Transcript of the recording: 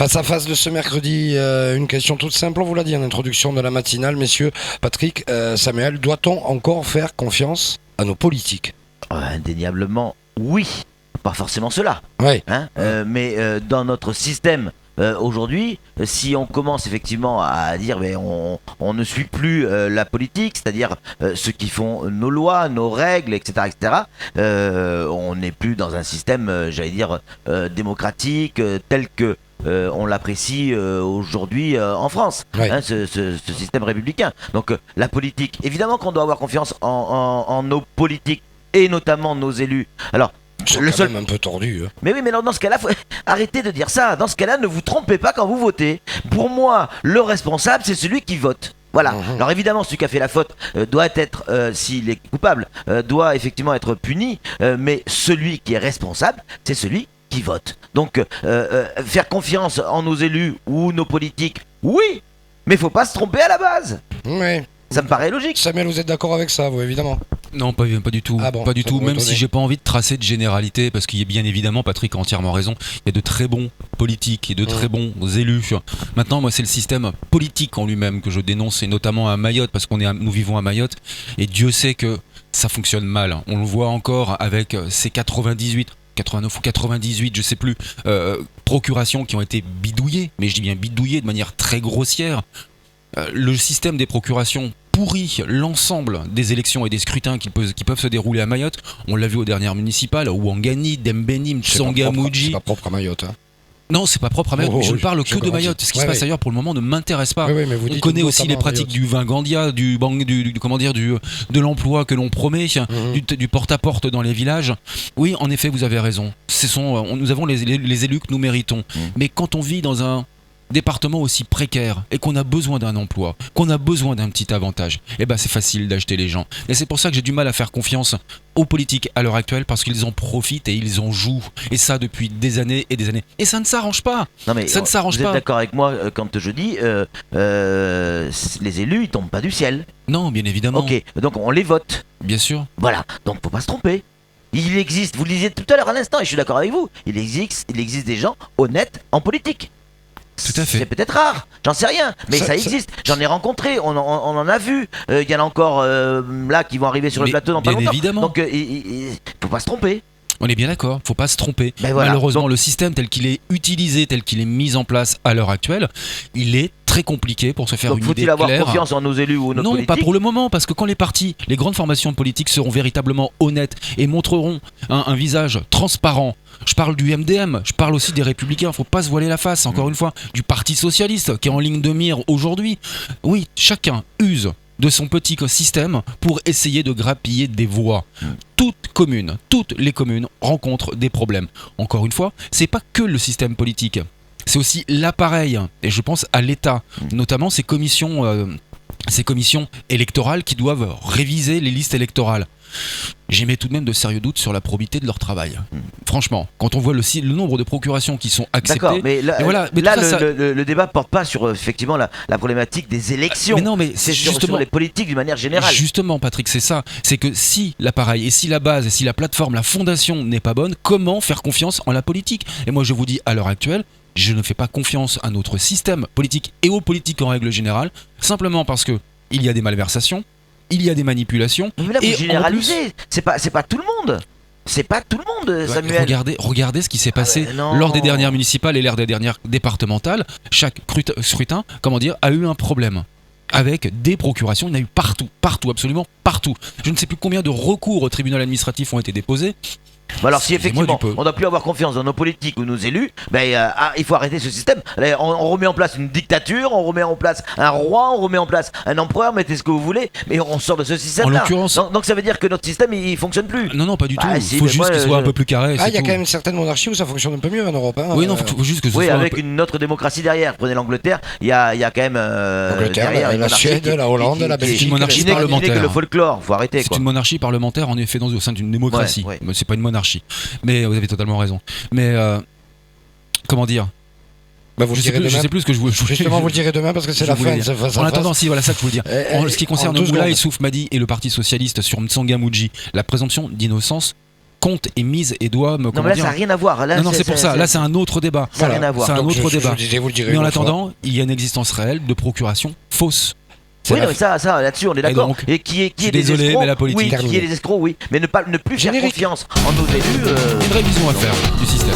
Face à face de ce mercredi, une question toute simple, on vous l'a dit en introduction de la matinale, messieurs. Patrick, Samuel, doit-on encore faire confiance à nos politiques ? Indéniablement, oui. Pas forcément cela. Oui. Mais dans notre système aujourd'hui, si on commence effectivement à dire on ne suit plus la politique, c'est-à-dire ceux qui font nos lois, nos règles, etc., on n'est plus dans un système, démocratique tel que on l'apprécie aujourd'hui en France, Ouais. ce système républicain. Donc la politique, évidemment qu'on doit avoir confiance en nos politiques et notamment nos élus. Alors, C'est le quand seul même un peu tordu. Hein. mais oui, mais dans ce cas-là, arrêtez de dire ça. Dans ce cas-là, ne vous trompez pas quand vous votez. Pour moi, le responsable, c'est celui qui vote. Voilà. Alors évidemment, celui qui a fait la faute doit être, s'il est coupable, doit effectivement être puni. Mais celui qui est responsable, c'est celui qui vote. Donc, faire confiance en nos élus ou nos politiques, oui, mais faut pas se tromper à la base. Oui. Ça me paraît logique. Samuel, vous êtes d'accord avec ça, vous, évidemment ? Non, pas du tout. Ah bon, pas du ça tout. m'aurait Même étonné. si j'ai pas envie de tracer de généralité, parce qu'il y a bien évidemment, Patrick a entièrement raison, il y a de très bons politiques et de très bons élus. Maintenant, moi, c'est le système politique en lui-même que je dénonce, et notamment à Mayotte, parce nous vivons à Mayotte, et Dieu sait que ça fonctionne mal. On le voit encore avec ces 89 ou 98, je sais plus, procurations qui ont été bidouillées, mais je dis bien bidouillées de manière très grossière. Le système des procurations pourrit l'ensemble des élections et des scrutins qui peuvent se dérouler à Mayotte. On l'a vu aux dernières municipales, Ouangani, Dembeni, Tsangamouji. C'est pas propre à Mayotte. Hein. Non, c'est pas propre à Mayotte. Je ne parle que de grandis. Mayotte. Ce qui se Ouais, passe ouais. ailleurs pour le moment ne m'intéresse pas. Oui, mais vous On dites connaît aussi les notamment à pratiques Mayotte. du Vingandia, de l'emploi que l'on promet, du porte-à-porte dans les villages. Oui, en effet, vous avez raison. Nous avons les élus que nous méritons. Mais quand on vit dans un département aussi précaire et qu'on a besoin d'un emploi, qu'on a besoin d'un petit avantage, c'est facile d'acheter les gens. Et c'est pour ça que j'ai du mal à faire confiance aux politiques à l'heure actuelle, parce qu'ils en profitent et ils en jouent. Et ça depuis des années et des années. Et ça ne s'arrange pas. Non mais Ça ne s'arrange vous êtes pas. d'accord avec moi quand je dis les élus ils tombent pas du ciel. Non, bien évidemment. Ok, donc on les vote. Bien sûr. Voilà, donc faut pas se tromper. Il existe, vous le disiez tout à l'heure à l'instant et je suis d'accord avec vous, il existe des gens honnêtes en politique. Tout à fait. C'est peut-être rare, j'en sais rien, mais ça existe. J'en ai rencontré, on en a vu. Il y en a encore là qui vont arriver sur le Mais plateau dans pas bien longtemps. évidemment. Donc faut pas se tromper. On est bien d'accord, faut pas se tromper. Ben voilà. Malheureusement, Donc- le système tel qu'il est utilisé, tel qu'il est mis en place à l'heure actuelle, il est très compliqué pour se faire Donc une faut-il idée avoir claire. confiance en nos élus ou nos Non, politiques? pas pour le moment, parce que quand les grandes formations politiques seront véritablement honnêtes et montreront un visage transparent, je parle du MDM, je parle aussi des Républicains, faut pas se voiler la face, encore une fois, du Parti Socialiste qui est en ligne de mire aujourd'hui. Oui, chacun use de son petit système pour essayer de grappiller des voix. Toutes les communes rencontrent des problèmes. Encore une fois, c'est pas que le système politique. C'est aussi l'appareil, et je pense à l'État, notamment ces commissions électorales qui doivent réviser les listes électorales. J'émets tout de même de sérieux doutes sur la probité de leur travail. Franchement, quand on voit le nombre de procurations qui sont acceptées... D'accord, mais là, et voilà, mais là, tout ça, le débat porte pas sur effectivement la problématique des élections. Mais non, mais c'est c'est sur justement les politiques d'une manière générale. Justement, Patrick, c'est ça. C'est que si l'appareil et si la base et si la plateforme, la fondation n'est pas bonne, comment faire confiance en la politique? Et moi, je vous dis, à l'heure actuelle, je ne fais pas confiance à notre système politique et aux politiques en règle générale, simplement parce que il y a des malversations, il y a des manipulations. Mais là, vous et en généralisez. C'est pas tout le monde. C'est pas tout le monde, plus, Samuel. regardez ce qui s'est passé ouais, non. lors des dernières municipales et lors des dernières départementales. Chaque scrutin, a eu un problème. Avec des procurations, il y en a eu partout, absolument partout. Je ne sais plus combien de recours au tribunal administratif ont été déposés. Bah alors si Excusez-moi effectivement du peu. on doit plus avoir confiance dans nos politiques ou nos élus, il faut arrêter ce système. Là, on remet en place une dictature, on remet en place un roi, on remet en place un empereur, mettez ce que vous voulez, mais on sort de ce système-là. En l'occurrence- donc ça veut dire que notre système il fonctionne plus. Non, pas du Bah, tout. si, Faut mais juste moi, qu'il soit un je- peu plus carré. Ah, il y a c'est tout. quand même certaines monarchies où ça fonctionne un peu mieux en Europe. Hein. Oui, non, faut juste que ce Oui, soit un avec peu- une autre démocratie derrière. Prenez l'Angleterre, il y a quand même L'Angleterre, derrière une la monarchie Suède, la Hollande, la C'est Belgique. une monarchie qui n'est parlementaire. que le folklore. Faut arrêter C'est quoi. une monarchie parlementaire, en effet, au sein d'une démocratie. Ouais. Mais c'est pas une monarchie. Mais vous avez totalement raison. Mais comment dire Bah, vous le direz je demain. sais plus ce que je voulais. Justement, vous le direz demain parce que c'est je la voulais fin. dire. c'est face à En face. attendant, si voilà ça que je voulais dire. En ce qui concerne en 2 Moulay secondes. Souf Madi et le Parti Socialiste sur Mtsangamouji, la présomption d'innocence compte et mise et doit me. Non, mais là, ça n'a rien à voir. Là, non, c'est pour ça. Là, c'est un autre débat. Ça n'a rien à voir. C'est un autre débat. Vous le direz mais en une fois. attendant, il y a une existence réelle de procuration fausse. Oui, non, mais ça, là-dessus, on est d'accord. donc, Et qui est je suis des désolé, escrocs, mais la politique, oui, qui terminée. est des escrocs, oui. Mais ne plus faire Générique. confiance en nos élus. Une révision à faire du système.